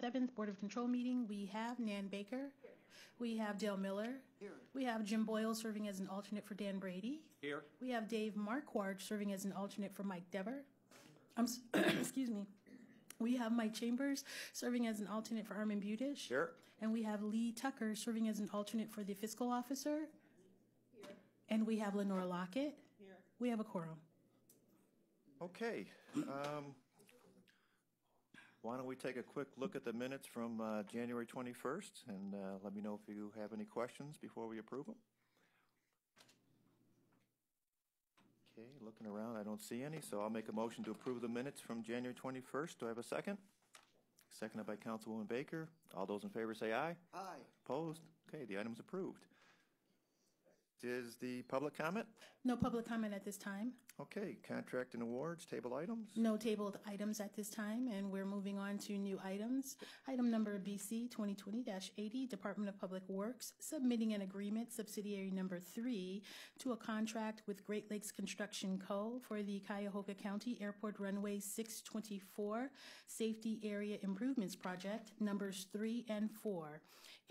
7th Board of Control meeting, we have Nan Baker. We have Dale Miller. Here. We have Jim Boyle serving as an alternate for Dan Brady. Here. We have Dave Marquardt serving as an alternate for Mike Dever. Excuse me. We have Mike Chambers serving as an alternate for Armin Budish. Here. And we have Lee Tucker serving as an alternate for the fiscal officer. Here. And we have Lenora Lockett. Here. We have a quorum. Okay. Why don't we take a quick look at the minutes from January 21st and let me know if you have any questions before we approve them. Okay, looking around, I don't see any, so I'll make a motion to approve the minutes from January 21st. Do I have a second? Seconded by Councilwoman Baker. All those in favor say aye. Aye. Opposed? Okay, the item's approved. Is the public comment? No public comment at this time. Okay, contract and awards, table items. No tabled items at this time, and we're moving on to new items. Item number BC 2020-80, Department of Public Works, submitting an agreement, subsidiary number 3, to a contract with Great Lakes Construction Co. for the Cuyahoga County Airport Runway 624 Safety Area Improvements Project, numbers 3 and 4,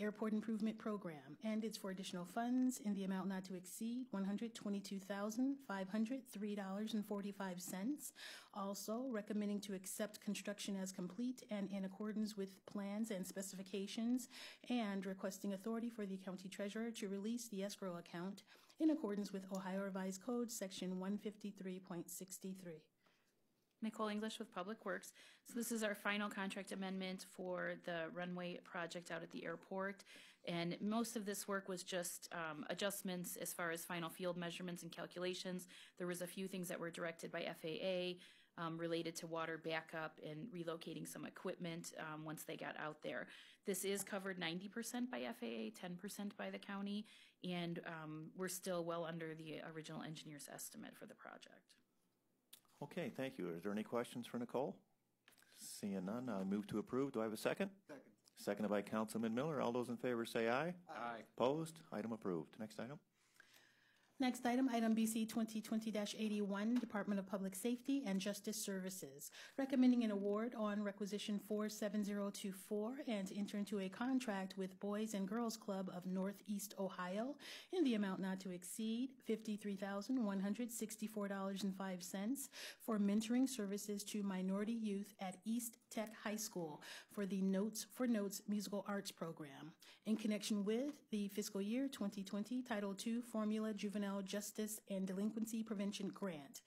Airport Improvement Program, and it's for additional funds in the amount not to exceed $122,503.45. Also recommending to accept construction as complete and in accordance with plans and specifications, and requesting authority for the county treasurer to release the escrow account in accordance with Ohio Revised Code section 153.63. Nicole English with Public Works. So this is our final contract amendment for the runway project out at the airport. And most of this work was just adjustments as far as final field measurements and calculations. There was a few things that were directed by FAA related to water backup and relocating some equipment once they got out there. This is covered 90% by FAA, 10% by the county, and we're still well under the original engineer's estimate for the project. Okay, thank you. Is there any questions for Nicole? Seeing none, I move to approve. Do I have a second? Second. Seconded by Councilman Miller. All those in favor say aye. Aye. Opposed? Item approved. Next item. Next item, item BC 2020-81, Department of Public Safety and Justice Services, recommending an award on requisition 47024 and to enter into a contract with Boys and Girls Club of Northeast Ohio in the amount not to exceed $53,164.05 for mentoring services to minority youth at East Tech High School for the Notes for Notes musical arts program in connection with the fiscal year 2020 Title II Formula Juvenile Justice and Delinquency Prevention Grant.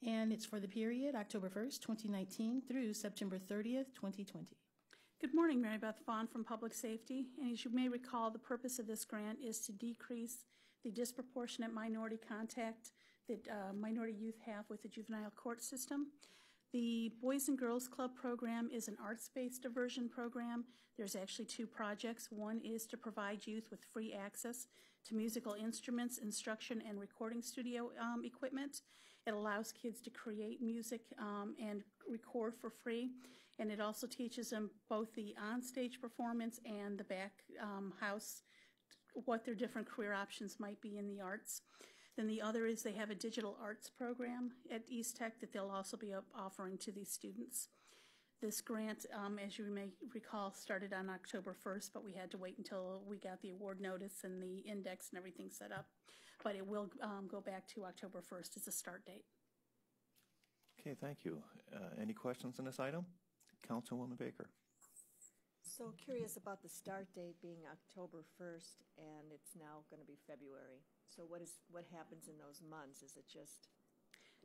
And it's for the period October 1st, 2019 through September 30th, 2020. Good morning, Mary Beth Vaughn from Public Safety. And as you may recall, the purpose of this grant is to decrease the disproportionate minority contact that minority youth have with the juvenile court system. The Boys and Girls Club program is an arts-based diversion program. There's actually 2 projects. One is to provide youth with free access to musical instruments, instruction, and recording studio equipment. It allows kids to create music and record for free. And it also teaches them both the on-stage performance and the back house, what their different career options might be in the arts. Then the other is they have a digital arts program at East Tech that they'll also be offering to these students. This grant, as you may recall, started on October 1st, but we had to wait until we got the award notice and the index and everything set up. But it will go back to October 1st as a start date. Okay, thank you. Any questions on this item? Councilwoman Baker. So curious about the start date being October 1st, and it's now going to be February. So what happens in those months? Is it just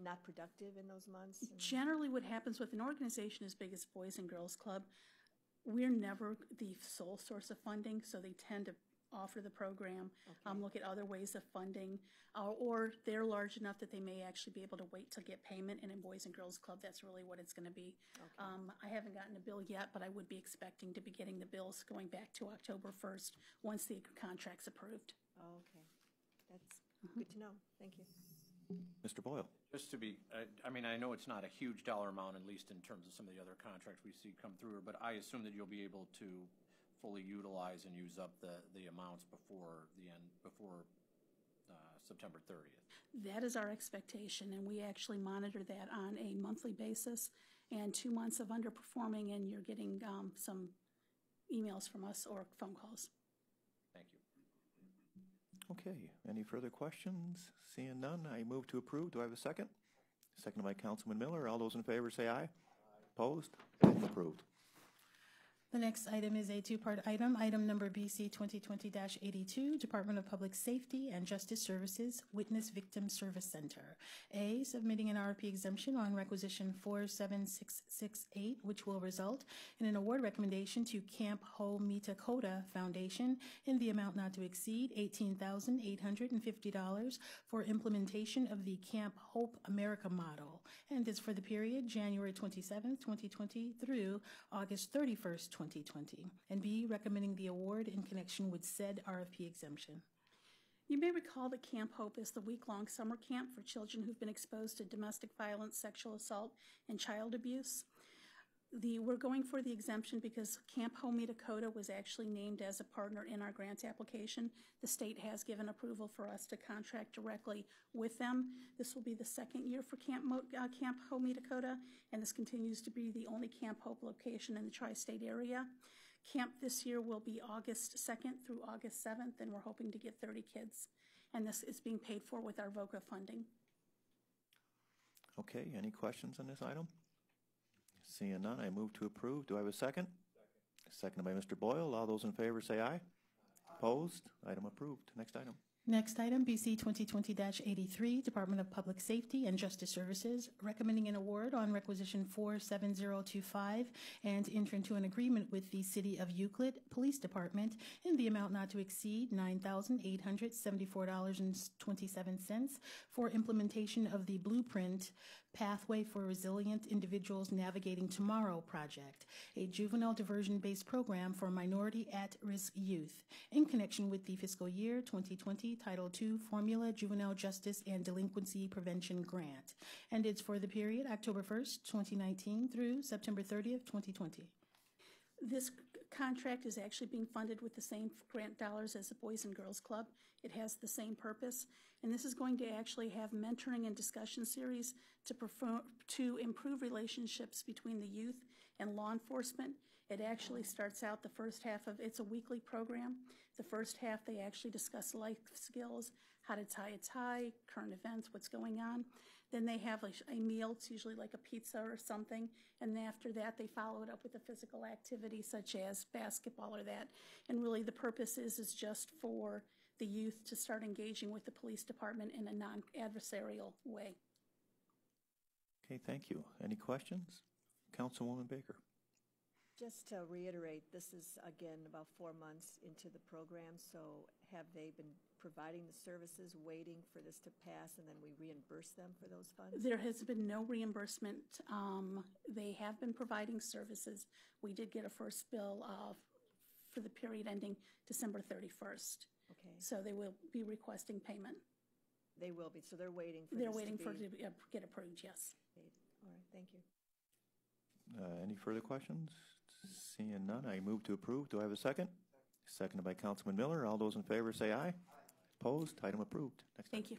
not productive in those months? Generally, what happens with an organization as big as Boys and Girls Club, we're never the sole source of funding, so they tend to offer the program, look at other ways of funding, or they're large enough that they may actually be able to wait to get payment, and in Boys and Girls Club, that's really what it's going to be. Okay. I haven't gotten a bill yet, but I would be expecting to be getting the bills going back to October 1st once the contract's approved. Oh, okay. That's good to know. Thank you. Mr. Boyle. Just to be, I mean, I know it's not a huge dollar amount, at least in terms of some of the other contracts we see come through, but I assume that you'll be able to fully utilize and use up the amounts before September 30th. That is our expectation, and we actually monitor that on a monthly basis. And 2 months of underperforming, and you're getting some emails from us or phone calls. Thank you. Okay, any further questions? Seeing none, I move to approve. Do I have a second? Seconded by Councilman Miller. All those in favor say aye. Opposed? Item approved. The next item is a two-part item. Item number BC 2020-82, Department of Public Safety and Justice Services, Witness Victim Service Center. A, submitting an RFP exemption on requisition 47668, which will result in an award recommendation to Camp Ho Mitakota Foundation in the amount not to exceed $18,850 for implementation of the Camp Hope America model, and is for the period January 27th, 2020 through August 31st, 2020, and B, recommending the award in connection with said RFP exemption. You may recall that Camp Hope is the week-long summer camp for children who've been exposed to domestic violence, sexual assault, and child abuse. We're going for the exemption because Camp Ho Mitakota was actually named as a partner in our grant application. The state has given approval for us to contract directly with them. This will be the second year for Camp Ho Mitakota, and this continues to be the only Camp Hope location in the tri-state area. Camp this year will be August 2nd through August 7th, and we're hoping to get 30 kids. And this is being paid for with our VOCA funding. Okay, any questions on this item? Seeing none, I move to approve. Do I have a second? Seconded by Mr. Boyle. All those in favor say aye. Opposed? Item approved. Next item. Next item, BC 2020-83, Department of Public Safety and Justice Services, recommending an award on requisition 47025 and enter into an agreement with the City of Euclid Police Department in the amount not to exceed $9,874.27 for implementation of the Blueprint Pathway for Resilient Individuals Navigating Tomorrow project, a juvenile diversion-based program for minority at-risk youth, in connection with the fiscal year 2020 Title II Formula Juvenile Justice and Delinquency Prevention Grant, and it's for the period October 1st, 2019 through September 30th, 2020. This contract is actually being funded with the same grant dollars as the Boys and Girls Club. It has the same purpose, and this is going to actually have mentoring and discussion series to improve relationships between the youth and law enforcement. It actually starts out the first half of, it's a weekly program. The first half, they actually discuss life skills, how to tie a tie, current events, what's going on. Then they have a meal, it's usually like a pizza or something, and after that they follow it up with a physical activity such as basketball or that. And really the purpose is just for the youth to start engaging with the police department in a non-adversarial way. Okay, thank you. Any questions? Councilwoman Baker. Just to reiterate, this is, again, about 4 months into the program, so have they been providing the services, waiting for this to pass, and then we reimburse them for those funds? There has been no reimbursement. They have been providing services. We did get a first bill for the period ending December 31st. Okay. So they will be requesting payment. They will be, so they're waiting for They're this waiting to for it be to get approved, yes. paid. All right, thank you. Any further questions? Seeing none, I move to approve. Do I have a second? Seconded by Councilman Miller. All those in favor say aye. Opposed? Item approved. Next Thank you.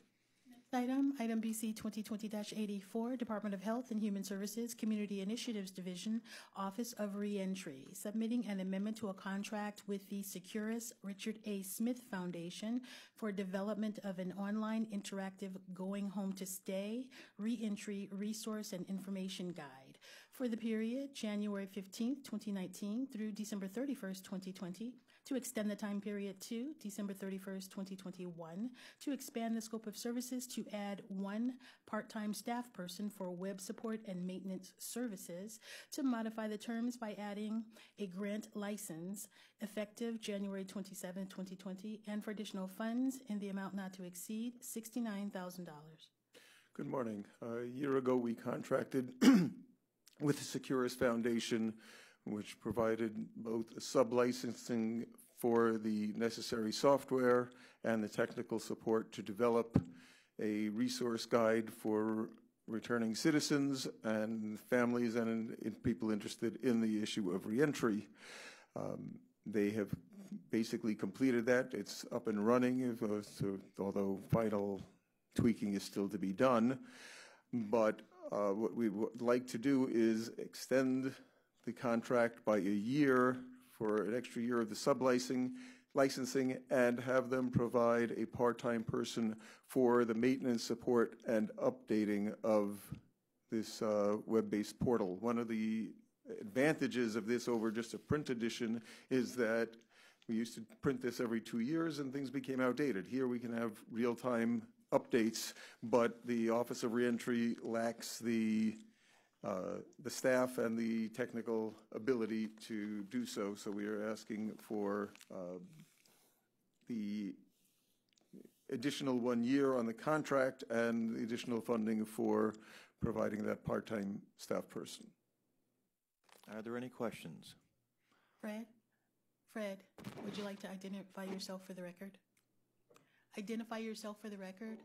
Item BC 2020-84, Department of Health and Human Services, Community Initiatives Division, Office of Reentry, submitting an amendment to a contract with the Securus Richard A. Smith Foundation for development of an online interactive going home to stay reentry resource and information guide for the period January 15th, 2019 through December 31st, 2020, to extend the time period to December 31st, 2021, to expand the scope of services to add one part-time staff person for web support and maintenance services, to modify the terms by adding a grant license effective January 27, 2020, and for additional funds in the amount not to exceed $69,000. Good morning. A year ago, we contracted with the Securus Foundation, which provided both sub-licensing for the necessary software and the technical support to develop a resource guide for returning citizens and families and people interested in the issue of reentry. They have basically completed that. It's up and running, although final tweaking is still to be done. But what we would like to do is extend the contract by a year for an extra year of the licensing and have them provide a part-time person for the maintenance, support, and updating of this web-based portal. One of the advantages of this over just a print edition is that we used to print this every 2 years and things became outdated. Here we can have real-time updates, but the Office of Reentry lacks the staff and the technical ability to do so. So we are asking for the additional 1 year on the contract and the additional funding for providing that part-time staff person. Are there any questions? Fred, would you like to identify yourself for the record? Identify yourself for the record.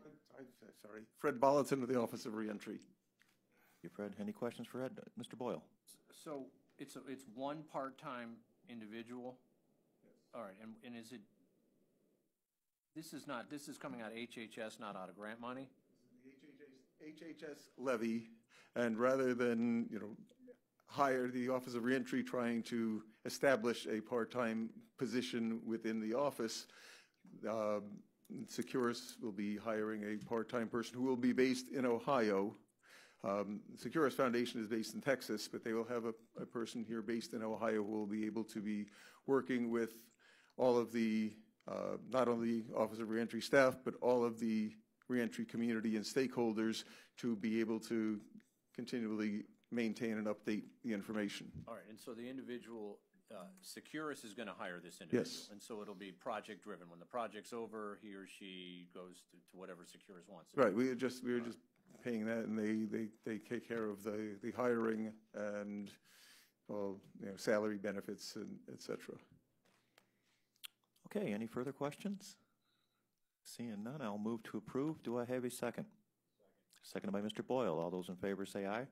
Sorry. Fred Bolliton of the Office of Reentry. Thank you, Fred. Any questions for Ed? Mr. Boyle? So it's one part-time individual? Yes. All right, and is it, this is coming out of HHS, not out of grant money? The HHS levy, and rather than, hire the Office of Reentry trying to establish a part-time position within the office, Securus will be hiring a part-time person who will be based in Ohio. Securus Foundation is based in Texas, but they will have a person here based in Ohio who will be able to be working with all of the, not only Office of Reentry staff, but all of the reentry community and stakeholders to be able to continually maintain and update the information. All right, and so the individual, Securus is going to hire this individual. Yes. And so it'll be project-driven. When the project's over, he or she goes to whatever Securus wants. Right, we were just paying that, and they take care of the hiring and salary benefits and et cetera. Okay, any further questions? Seeing none, I'll move to approve. Do I have a second? Seconded by Mr. Boyle. All those in favor say aye.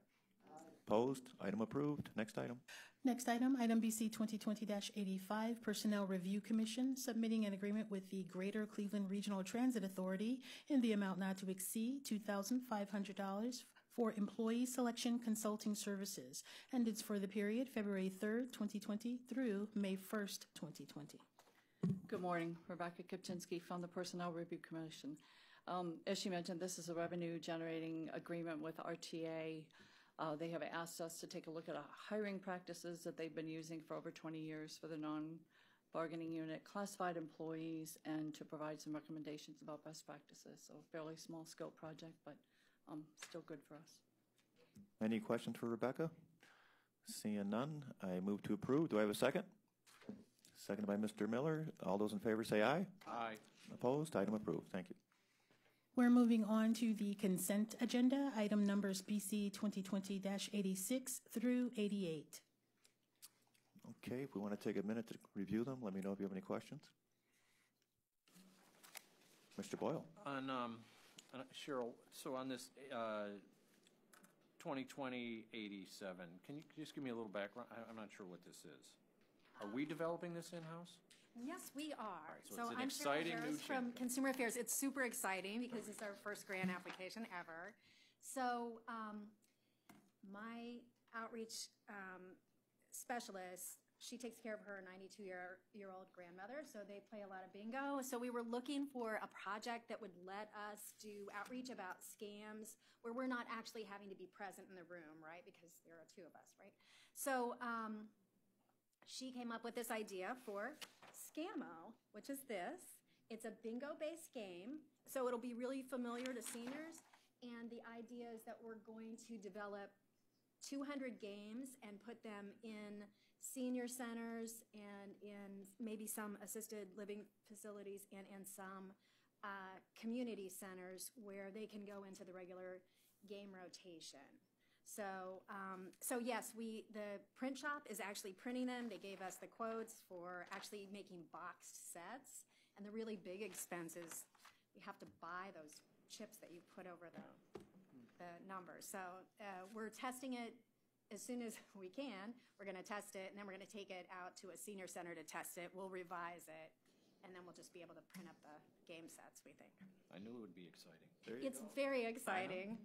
Opposed? Item approved. Next item. Next item, item BC 2020-85, Personnel Review Commission, submitting an agreement with the Greater Cleveland Regional Transit Authority in the amount not to exceed $2,500 for employee selection consulting services, and it's for the period February 3rd, 2020 through May 1st, 2020. Good morning. Rebecca Kipczynski from the Personnel Review Commission. As she mentioned, this is a revenue-generating agreement with RTA. They have asked us to take a look at hiring practices that they've been using for over 20 years for the non-bargaining unit classified employees and to provide some recommendations about best practices. So a fairly small scope project, but still good for us. Any questions for Rebecca? Seeing none, I move to approve. Do I have a second? Seconded by Mr. Miller. All those in favor say aye. Aye. Opposed? Item approved. Thank you. We're moving on to the consent agenda, item numbers BC 2020-86 through 88. Okay, if we want to take a minute to review them, let me know if you have any questions. Mr. Boyle. Cheryl, so on this 2020-87, can you just give me a little background? I'm not sure what this is. Are we developing this in-house? Yes, we are. Right, so it's an I'm exciting Cheryl new Harris from change. Consumer Affairs. It's super exciting because it's our first grant application ever. So my outreach specialist, she takes care of her 92-year-old grandmother, so they play a lot of bingo. So we were looking for a project that would let us do outreach about scams where we're not actually having to be present in the room, right, because there are two of us, right? So she came up with this idea for Scammo, which is this. It's a bingo-based game, so it'll be really familiar to seniors. And the idea is that we're going to develop 200 games and put them in senior centers and in maybe some assisted living facilities and in some community centers where they can go into the regular game rotation. So, yes, the print shop is actually printing them. They gave us the quotes for actually making boxed sets. And the really big expense is we have to buy those chips that you put over the numbers. So we're testing it as soon as we can. We're going to test it, and then we're going to take it out to a senior center to test it. We'll revise it, and then we'll just be able to print up the game sets, we think. I knew it would be exciting. It's very exciting.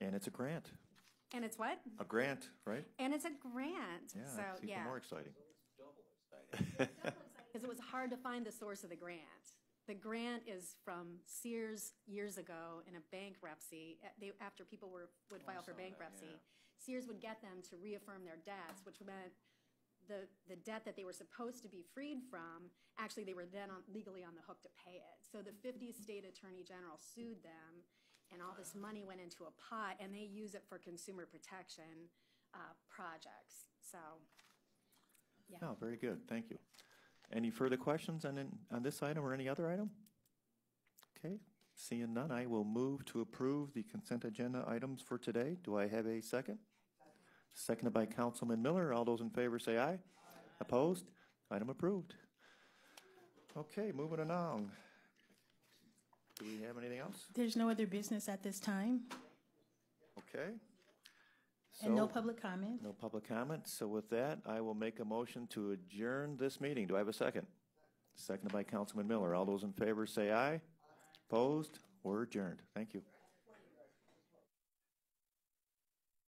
And it's a grant. And it's what? A grant, right? And it's a grant. Yeah, So, it's even more exciting. Because it was hard to find the source of the grant. The grant is from Sears years ago in a bankruptcy. After people would file for bankruptcy, Sears would get them to reaffirm their debts, which meant the debt that they were supposed to be freed from, actually they were then legally on the hook to pay it. So the 50th state attorney general sued them, and all this money went into a pot, and they use it for consumer protection projects. So, yeah. Oh, very good. Thank you. Any further questions on this item or any other item? Okay, seeing none, I will move to approve the consent agenda items for today. Do I have a second? Seconded by Councilman Miller. All those in favor say aye. Opposed? Item approved. Okay, moving along. Do we have anything else? There's no other business at this time, Okay. and no So- public comment. No public comment. So with that, I will make a motion to adjourn this meeting. Do I have a second? Seconded by Councilman Miller. All those in favor say aye. Opposed? We're adjourned. Thank you.